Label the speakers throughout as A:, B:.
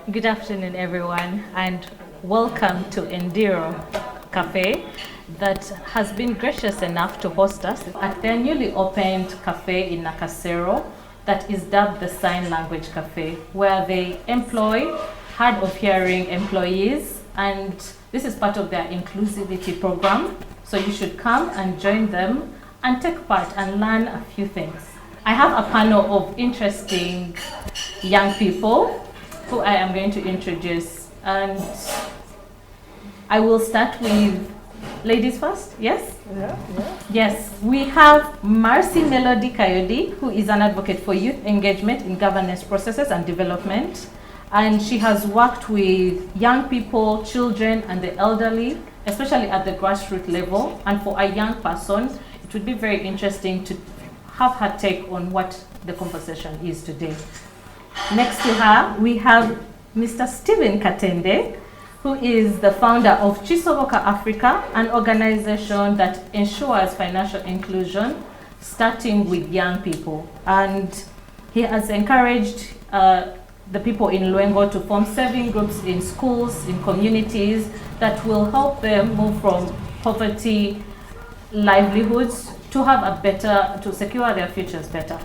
A: Good afternoon, everyone, and welcome to Endiro Cafe that has been gracious enough to host us at their newly opened cafe in Nakasero that is dubbed the Sign Language Cafe, where they employ hard of hearing employees, and this is part of their inclusivity program. So you should come and join them and take part and learn a few things. I have a panel of interesting young people who I am going to introduce, and I will start with ladies first. Yes?
B: Yeah.
A: Yes, we have Marcy Melody Kayode, who is an advocate for youth engagement in governance processes and development, and she has worked with young people, children, and the elderly, especially at the grassroots level. And for a young person, it would be very interesting to have her take on what the conversation is today. Next to her, we have Mr. Stephen Katende, who is the founder of Chisoboka Africa, an organization that ensures financial inclusion, starting with young people. And he has encouraged the people in Lwengo to form saving groups in schools, in communities, that will help them move from poverty livelihoods to have a better, to secure their futures better.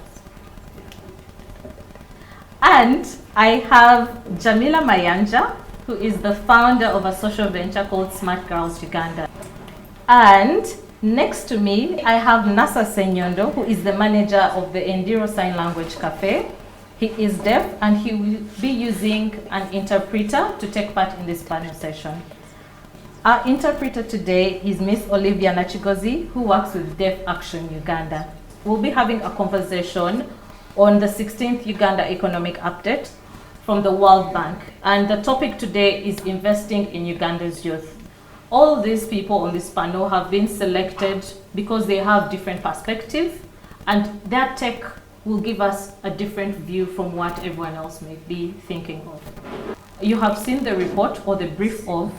A: And I have Jamila Mayanja, who is the founder of a social venture called Smart Girls Uganda. And next to me, I have Nasa Senyondo, who is the manager of the Endiro Sign Language Cafe. He is deaf and he will be using an interpreter to take part in this panel session. Our interpreter today is Miss Olivia Nachigozi, who works with Deaf Action Uganda. We'll be having a conversation on the 16th Uganda Economic Update from the World Bank. And the topic today is investing in Uganda's youth. All these people on this panel have been selected because they have different perspectives, and their take will give us a different view from what everyone else may be thinking of. You have seen the report or the brief of.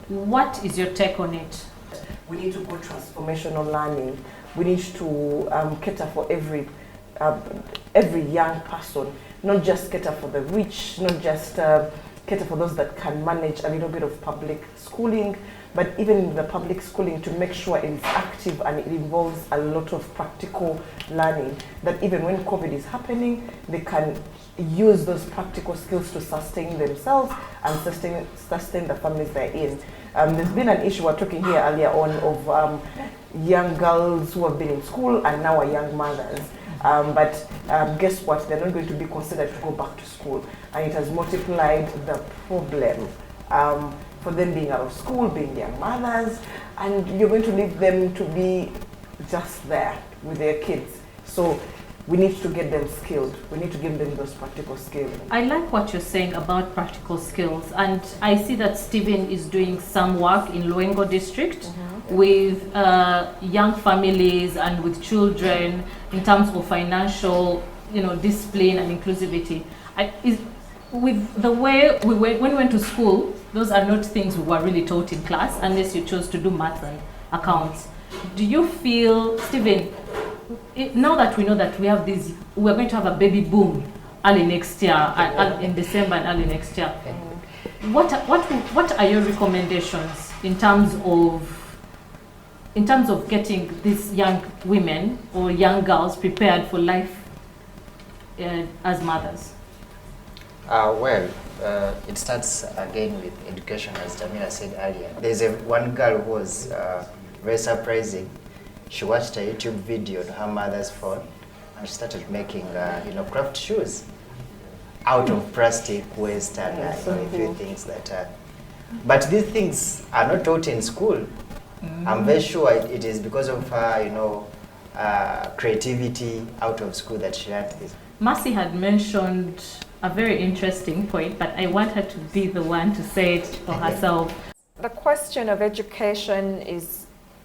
A: What is your take on it?
B: We need to go transformational learning. We need to cater for every young person, not just cater for the rich, not just cater for those that can manage a little bit of public schooling, but even in the public schooling to make sure it is active and it involves a lot of practical learning, that even when COVID is happening, they can use those practical skills to sustain themselves and sustain the families they're in. There's been an issue, we were talking here earlier on, of young girls who have been in school and now are young mothers. But guess what? They're not going to be considered to go back to school. And it has multiplied the problem for them being out of school, being young mothers, and you're going to leave them to be just there with their kids. So we need to get them skilled. We need to give them those practical skills.
A: I like what you're saying about practical skills, and I see that Stephen is doing some work in Lwengo district with young families and with children in terms of financial, discipline and inclusivity. With the way when we went to school, those are not things we were really taught in class unless you chose to do maths and accounts. Do you feel, Stephen, now that we know that we're going to have a baby boom early next year, in December and early next year, what are your recommendations in terms of getting these young women or young girls prepared for life as mothers?
C: It starts again with education, as Jamila said earlier. There's one girl who was very surprising. She watched a YouTube video on her mother's phone, and she started making, craft shoes out of plastic waste and a few things that. But these things are not taught in school. I'm very sure it is because of her, creativity out of school that she learned this.
A: Mercy had mentioned a very interesting point, but I want her to be the one to say it for herself.
D: The question of education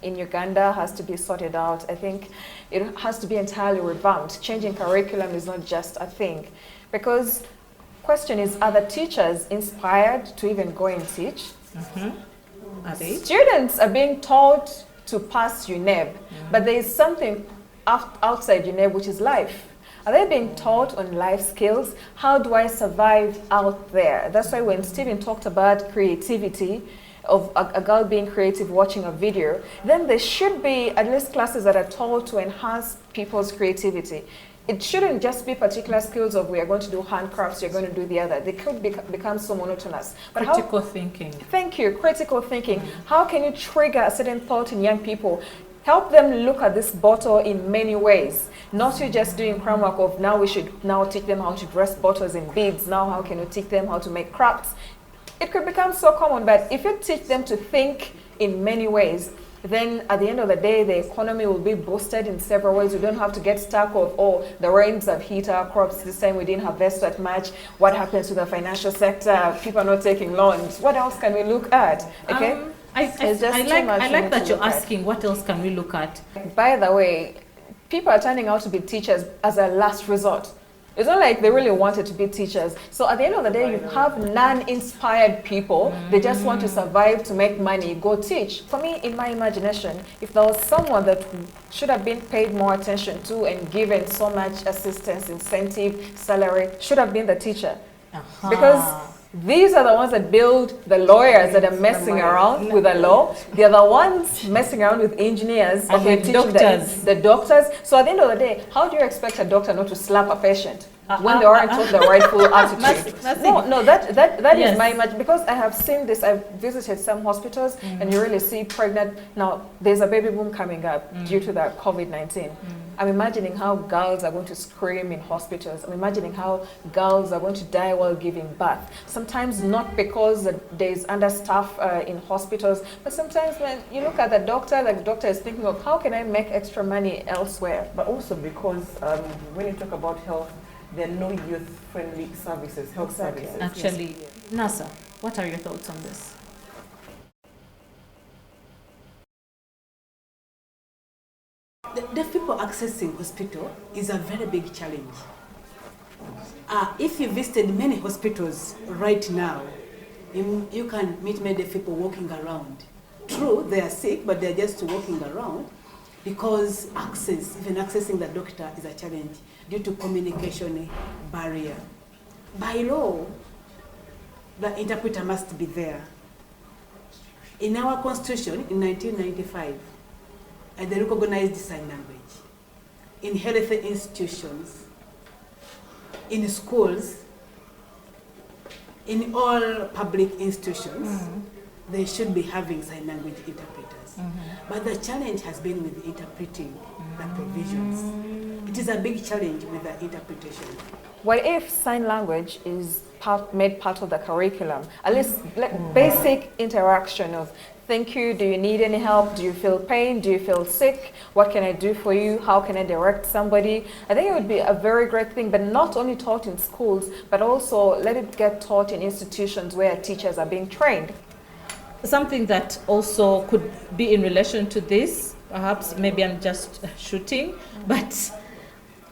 D: in Uganda has to be sorted out. I think it has to be entirely revamped. Changing curriculum is not just a thing. Because question is, are the teachers inspired to even go and teach?
A: Are they?
D: Students are being taught to pass UNEB, but there is something outside UNEB, which is life. Are they being taught on life skills? How do I survive out there? That's why when Stephen talked about creativity, of a girl being creative watching a video, then there should be at least classes that are taught to enhance people's creativity. It shouldn't just be particular skills of we are going to do handcrafts, you're going to do the other. They could become so monotonous. But
A: critical thinking.
D: Thank you, critical thinking. How can you trigger a certain thought in young people? Help them look at this bottle in many ways. Not you just doing cram work of now we should now teach them how to dress bottles in beads. Now how can you teach them how to make crafts? It could become so common, but if you teach them to think in many ways, then at the end of the day, the economy will be boosted in several ways. We don't have to get stuck of, oh, the rains have hit our crops this time, we didn't harvest that much. What happens to the financial sector? People are not taking loans. What else can we look at? Okay.
A: I like that you're asking what else can we look at.
D: By the way, people are turning out to be teachers as a last resort. It's not like they really wanted to be teachers. So at the end of the day, you have non-inspired people. They just want to survive, to make money, go teach. For me, in my imagination, if there was someone that should have been paid more attention to and given so much assistance, incentive, salary, should have been the teacher. Because these are the ones that build the lawyers that are messing around with the law. They are the ones messing around with engineers
A: and the doctors.
D: The doctors. So at the end of the day, how do you expect a doctor not to slap a patient when they aren't taught the rightful attitude? No, that is my image, because I have seen this. I've visited some hospitals and you really see pregnant. Now, there's a baby boom coming up due to the COVID-19. I'm imagining how girls are going to scream in hospitals. I'm imagining how girls are going to die while giving birth. Sometimes not because there's understaff in hospitals, but sometimes when you look at the doctor is thinking of how can I make extra money elsewhere.
B: But also because when you talk about health, there are no youth-friendly services, health services.
A: Actually, Nasa, what are your thoughts on this?
E: The deaf people accessing hospital is a very big challenge. If you visited many hospitals right now, you can meet many deaf people walking around. True, they are sick, but they're just walking around because even accessing the doctor is a challenge due to communication barrier. By law, the interpreter must be there. In our constitution in 1995, they recognized sign language in health institutions, in schools, in all public institutions. They should be having sign language interpreters. But the challenge has been with interpreting the provisions. It is a big challenge with the interpretation.
D: What if sign language is made part of the curriculum? At least basic interaction of thank you, do you need any help? Do you feel pain? Do you feel sick? What can I do for you? How can I direct somebody? I think it would be a very great thing, but not only taught in schools, but also let it get taught in institutions where teachers are being trained.
A: Something that also could be in relation to this, perhaps maybe I'm just shooting, but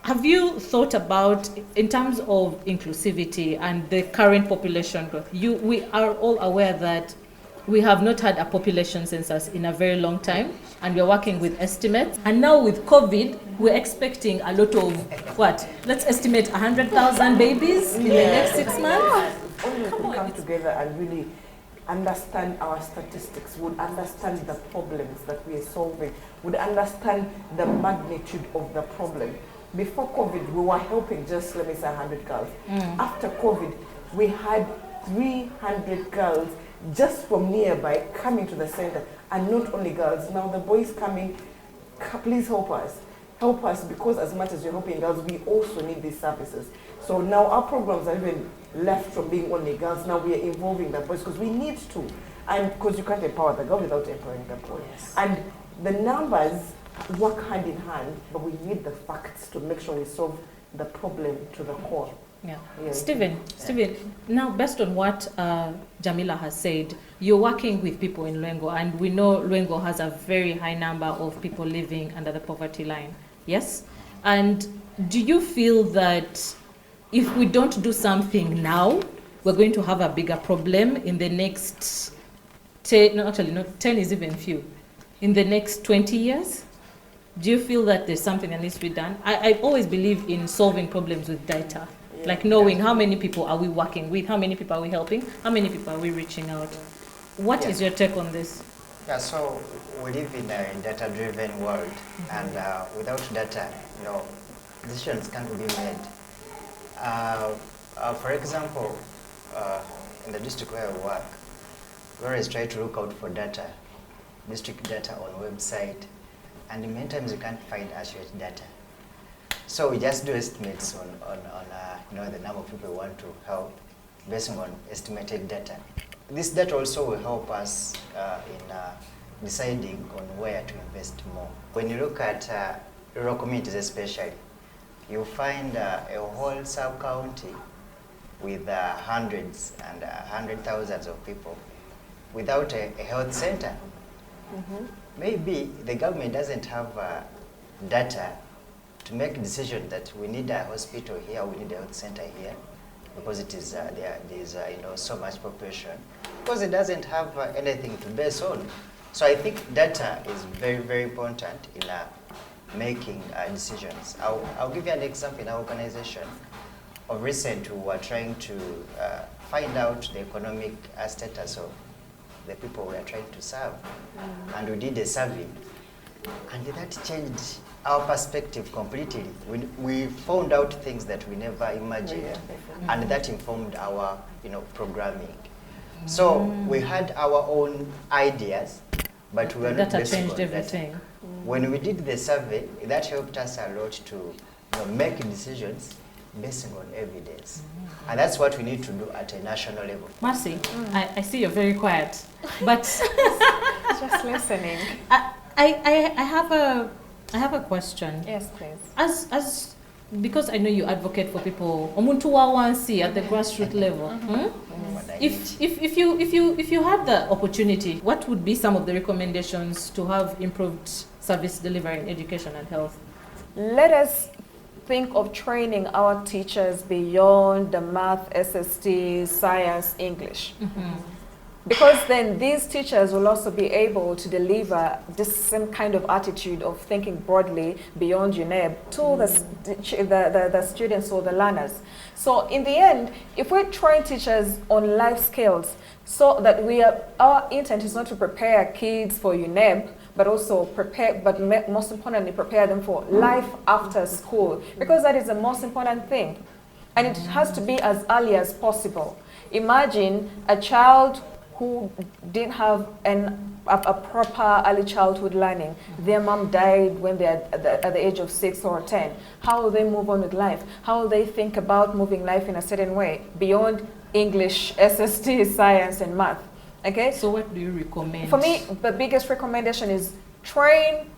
A: have you thought about, in terms of inclusivity and the current population growth, we are all aware that we have not had a population census in a very long time, and we're working with estimates. And now with COVID, we're expecting a lot of, let's estimate 100,000 babies in the next 6 months?
B: Only if we come together and really understand our statistics, would understand the problems that we are solving, would understand the magnitude of the problem. Before COVID, we were helping just, let me say, 100 girls. After COVID, we had 300 girls just from nearby coming to the center, and not only girls. Now the boys coming, please help us. Help us, because as much as you're helping girls, we also need these services. So now our programs are even left from being only girls. Now we are involving the boys because we need to. And because you can't empower the girl without empowering the boy. Yes. And the numbers work hand in hand, but we need the facts to make sure we solve the problem to the core.
A: Yeah. Stephen, now based on what Jamila has said, you're working with people in Lwengo, and we know Lwengo has a very high number of people living under the poverty line. Yes? And do you feel that if we don't do something now, we're going to have a bigger problem in the next 10, 10 is even few, in the next 20 years? Do you feel that there's something that needs to be done? I always believe in solving problems with data. Like knowing how many people are we working with, how many people are we helping, how many people are we reaching out. What is your take on this?
C: Yeah, so we live in a data-driven world, and without data, decisions can't be made. For example, in the district where I work, we always try to look out for data, district data on website, and many times you can't find accurate data. So we just do estimates on the number of people we want to help based on estimated data. This data also will help us in deciding on where to invest more. When you look at rural communities especially, you find a whole sub-county with hundreds and thousands of people without a health center. Maybe the government doesn't have data to make a decision that we need a hospital here, we need a health center here, because it is there is so much population, because it doesn't have anything to base on. So I think data is very, very important in making decisions. I'll give you an example. In our organization, of recent, we were trying to find out the economic status of the people we are trying to serve, and we did a survey, and that changed our perspective completely. We found out things that we never imagined, and that informed our programming. So we had our own ideas, but we were not
A: Data
C: based on
A: changed everything.
C: data. When we did the survey, that helped us a lot to make decisions based on evidence. And that's what we need to do at a national level.
A: Marcy, I see you're very quiet, but
D: Just listening.
A: I have a question.
D: Yes, please.
A: As because I know you advocate for people omuntu wa wansi at the grassroots level. If you had the opportunity, what would be some of the recommendations to have improved service delivery in education and health?
D: Let us think of training our teachers beyond the math, SST, science, English. Because then these teachers will also be able to deliver this same kind of attitude of thinking broadly beyond UNEB to the students or the learners. So in the end, if we train teachers on life skills, so that our intent is not to prepare kids for UNEB, but also most importantly, prepare them for life after school, because that is the most important thing. And it has to be as early as possible. Imagine a child who didn't have a proper early childhood learning. Their mom died when they're at the age of 6 or 10. How will they move on with life? How will they think about moving life in a certain way beyond English, SST, science, and math? Okay?
A: So what do you recommend?
D: For me, the biggest recommendation is train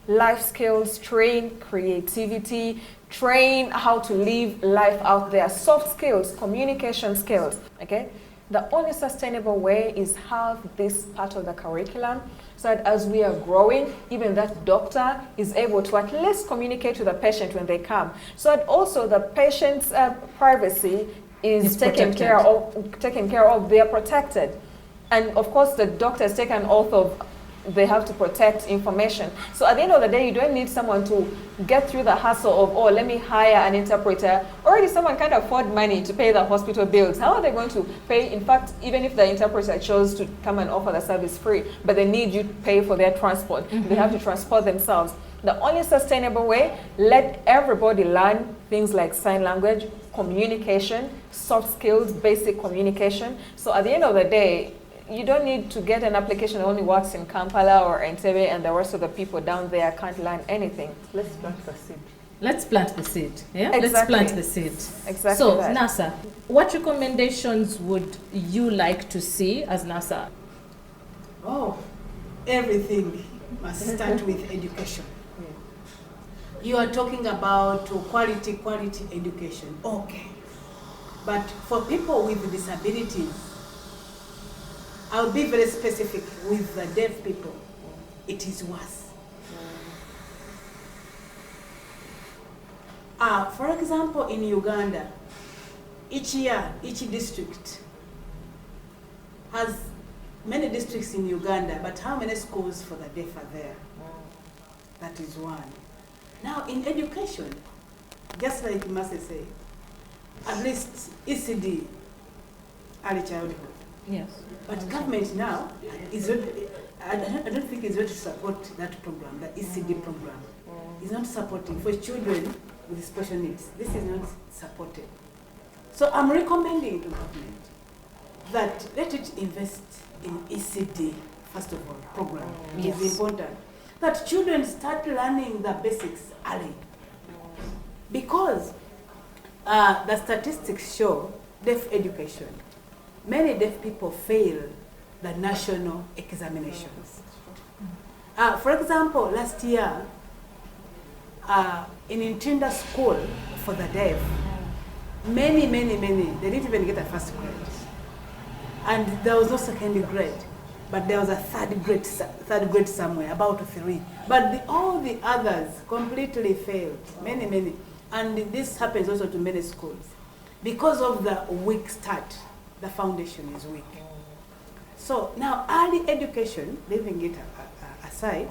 D: life skills, train creativity, train how to live life out there, soft skills, communication skills, okay? The only sustainable way is have this part of the curriculum so that as we are growing, even that doctor is able to at least communicate to the patient when they come. So that also the patient's privacy is taken care of, they are protected. And of course the doctor has taken an oath of they have to protect information. So at the end of the day, you don't need someone to get through the hassle of, oh, let me hire an interpreter. Already someone can't afford money to pay the hospital bills. How are they going to pay? In fact, even if the interpreter chose to come and offer the service free, but they need you to pay for their transport. They have to transport themselves. The only sustainable way, let everybody learn things like sign language, communication, soft skills, basic communication. So at the end of the day, you don't need to get an application that only works in Kampala or Entebbe and the rest of the people down there can't learn anything.
B: Let's plant the seed.
A: Let's plant the seed. Yeah?
D: Exactly.
A: Let's plant the seed.
D: Exactly.
A: So,
D: that.
A: NASA, what recommendations would you like to see as NASA?
E: Oh, everything must start with education. You are talking about quality education. Okay. But for people with disabilities, I'll be very specific with the deaf people. It is worse. For example, in Uganda, each year, each district has many districts in Uganda, but how many schools for the deaf are there? That is one. Now, in education, just like Mase said, at least ECD, early childhood.
A: Yes.
E: But government now is not, I don't think is going to support that program, the ECD program. It's not supporting for children with special needs. This is not supported. So I'm recommending to government that let it invest in ECD, first of all, program.
A: Yes.
E: It's important. That children start learning the basics early. Because the statistics show deaf education. Many deaf people fail the national examinations. For example, last year, in Intinda school for the deaf, many, they didn't even get a first grade. And there was no second grade, but there was a third grade somewhere, about 3. But all the others completely failed, many. And this happens also to many schools. Because of the weak start, the foundation is weak. So now early education, leaving it aside,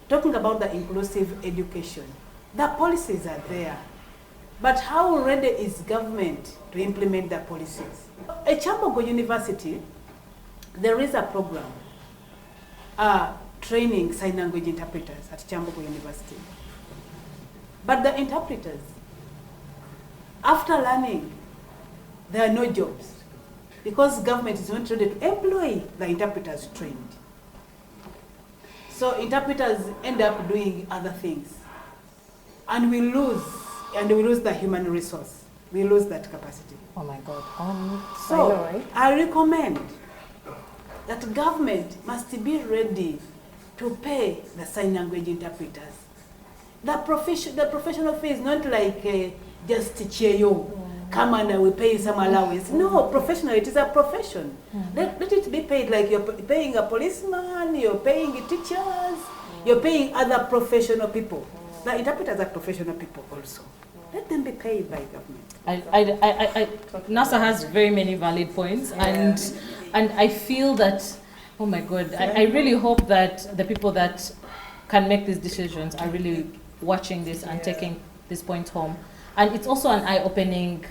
E: talking about the inclusive education, the policies are there. But how ready is government to implement the policies? At Kyambogo University, there is a program training sign language interpreters at Kyambogo University. But the interpreters, after learning, there are no jobs because government is not ready to employ the interpreters trained. So interpreters end up doing other things. And we lose the human resource. We lose that capacity.
B: Oh my God.
E: So
B: I know, right?
E: I recommend that government must be ready to pay the sign language interpreters. The professional fee is not like just cheyo. Come and we pay some allowance. No, professional, it is a profession. Let it be paid like you're paying a policeman, you're paying teachers, you're paying other professional people. The interpreters are professional people also. Let them be paid by government.
A: NASA has very many valid points, and I feel that, oh my God, I really hope that the people that can make these decisions are really watching this and taking this point home. And it's also an eye-opening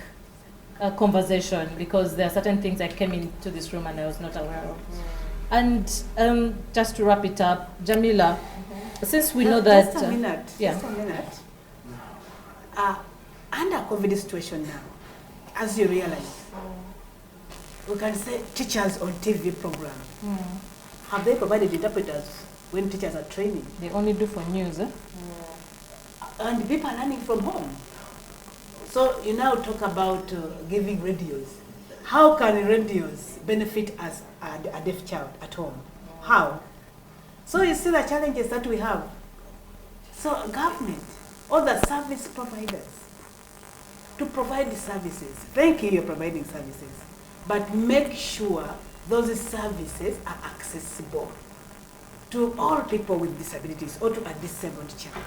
A: conversation because there are certain things I came into this room and I was not aware of. And just to wrap it up, Jamila, since we know that...
E: Just a minute. Under COVID situation now, as you realize, we can say teachers on TV program. Have they provided interpreters when teachers are training?
A: They only do for news, eh?
E: And people are learning from home. So you now talk about giving radios. How can radios benefit as a deaf child at home? How? So you see the challenges that we have. So government, all the service providers, to provide the services. Thank you, you're providing services. But make sure those services are accessible to all people with disabilities or to a disabled child.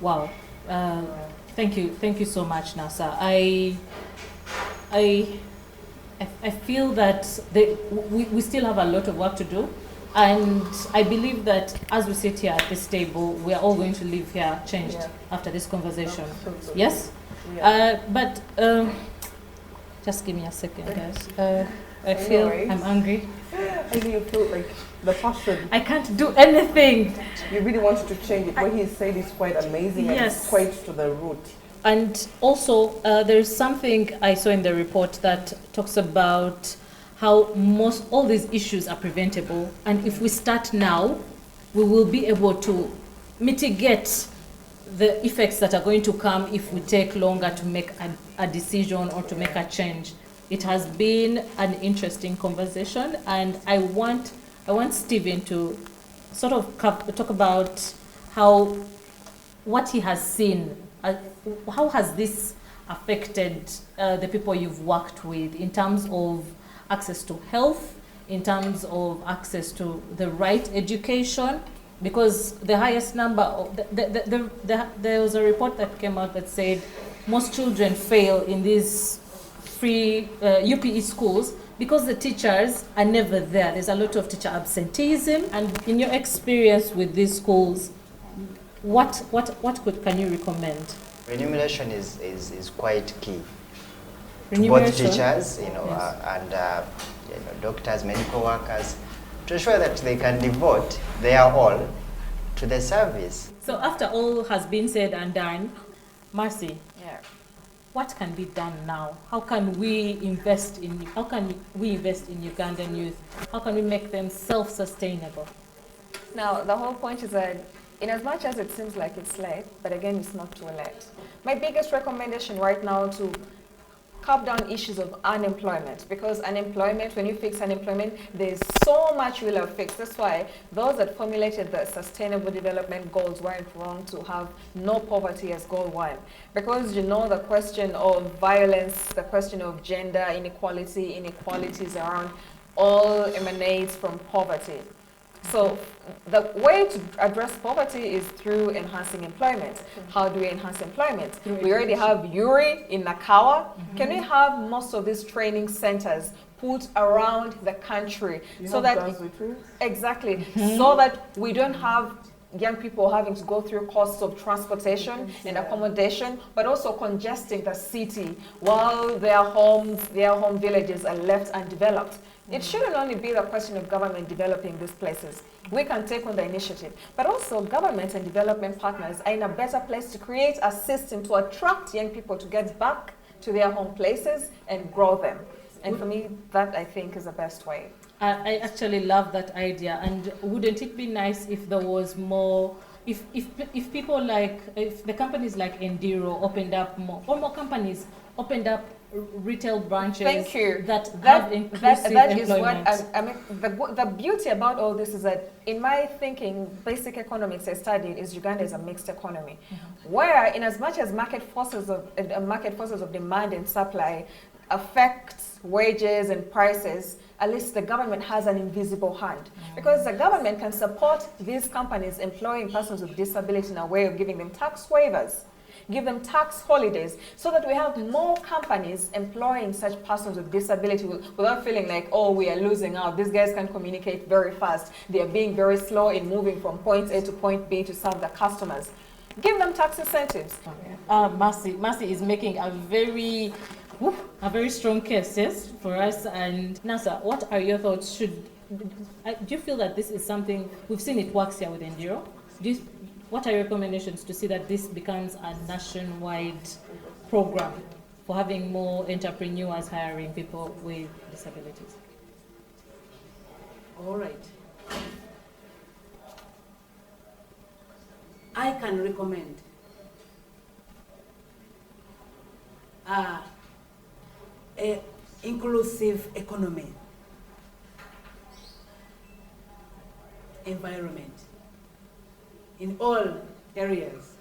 A: Wow. Thank you so much, NASA. I feel that we still have a lot of work to do, and I believe that as we sit here at this table, we are all going to leave here changed after this conversation.
B: Absolutely.
A: Yes?
B: Yeah.
A: But just give me a second, guys. I feel
B: right?
A: I'm angry.
B: I do you feel like the passion?
A: I can't do anything.
B: You really want to change it. What he said is quite amazing
A: Yes.
B: and quite to the root.
A: And also, there's something I saw in the report that talks about how all these issues are preventable. And if we start now, we will be able to mitigate the effects that are going to come if we take longer to make a decision or to make a change. It has been an interesting conversation, and I want Stephen to sort of talk about what he has seen. How has this affected the people you've worked with in terms of access to health, in terms of access to the right education? Because the highest number, there was a report that came out that said most children fail in these free UPE schools because the teachers are never there. There's a lot of teacher absenteeism. And in your experience with these schools, can you recommend?
C: Remuneration is quite key. Both
A: Remuneration?
C: teachers,
A: Yes.
C: and doctors, medical workers, to ensure that they can devote their all to the service.
A: So after all has been said and done, Mercy,
D: Yeah.
A: what can be done now? How can we invest in Ugandan youth? How can we make them self-sustainable?
D: Now, the whole point is that in as much as it seems like it's late, but again, it's not too late. My biggest recommendation right now to curb down issues of unemployment, because unemployment, when you fix unemployment, there's so much you'll have fixed. That's why those that formulated the Sustainable Development Goals weren't wrong to have no poverty as goal one. Because the question of violence, the question of gender inequality, inequalities around, all emanates from poverty. So the way to address poverty is through enhancing employment. How do we enhance employment? We already have URI in Nakawa. Can we have most of these training centers put around the country so that exactly so that we don't have young people having to go through costs of transportation and accommodation, but also congesting the city while their home villages are left undeveloped. It shouldn't only be the question of government developing these places. We can take on the initiative, but also government and development partners are in a better place to create a system to attract young people to get back to their home places and grow them. And for me, that I think is the best way.
A: I actually love that idea, and wouldn't it be nice if there was more, if people like, if the companies like Endiro opened up more, or more companies opened up retail branches.
D: Thank you.
A: That have inclusive
D: that is
A: employment.
D: what I mean. The beauty about all this is that, in my thinking, basic economics I studied is Uganda is a mixed economy, where in as much as market forces of demand and supply affects wages and prices, at least the government has an invisible hand. Because the government can support these companies employing persons with disability in a way of giving them tax waivers, give them tax holidays, so that we have more companies employing such persons with disability without feeling like, oh, we are losing out. These guys can communicate very fast. They are being very slow in moving from point A to point B to serve the customers. Give them tax incentives.
A: Mercy is making a very strong case, yes, for us. And Nasa, what are your thoughts? Do you feel that this is something, we've seen it works here with Endiro? What are your recommendations to see that this becomes a nationwide program for having more entrepreneurs hiring people with disabilities?
E: All right. I can recommend a inclusive economy, environment in all areas.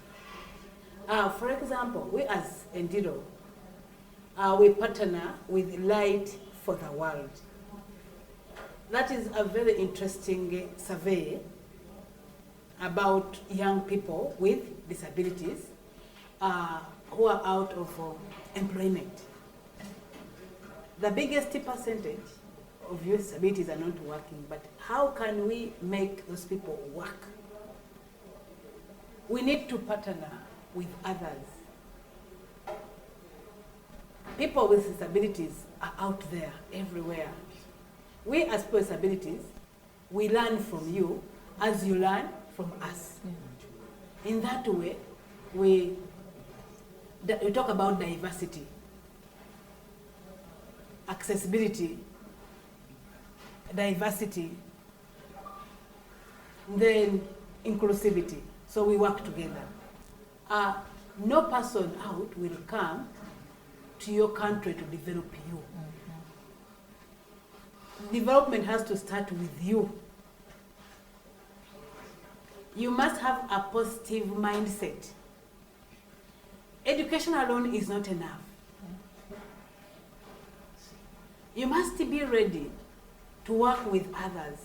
E: For example, we as Endiro, we partner with Light for the World. That is a very interesting survey about young people with disabilities who are out of employment. The biggest percentage of youth with disabilities are not working, but how can we make those people work? We need to partner with others. People with disabilities are out there everywhere. We as people with disabilities, we learn from you as you learn from us. Yeah. In that way, we talk about diversity, accessibility, diversity, then inclusivity. So we work together. No person out will come to your country to develop you. Development has to start with you. You must have a positive mindset. Education alone is not enough. You must be ready to work with others.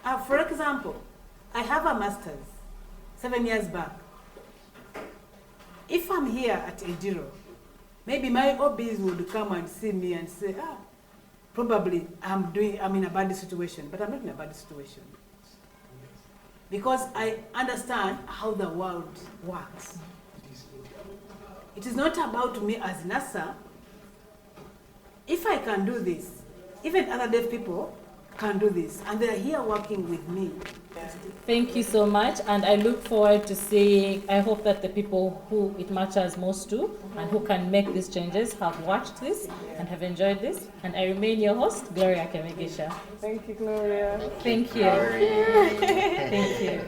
E: Yeah. For example, I have a master's 7 years back. If I'm here at Endiro, maybe my OBs would come and see me and say, probably I'm in a bad situation, but I'm not in a bad situation. because I understand how the world works. It is not about me as NASA. If I can do this, even other deaf people can do this, and they are here working with me.
A: Thank you so much, and I look forward to seeing, I hope that the people who it matters most to and who can make these changes have watched this and have enjoyed this. And I remain your host, Gloria Kemegisha.
B: Thank you, Gloria.
A: Thank you.
C: Glory.
A: Thank you.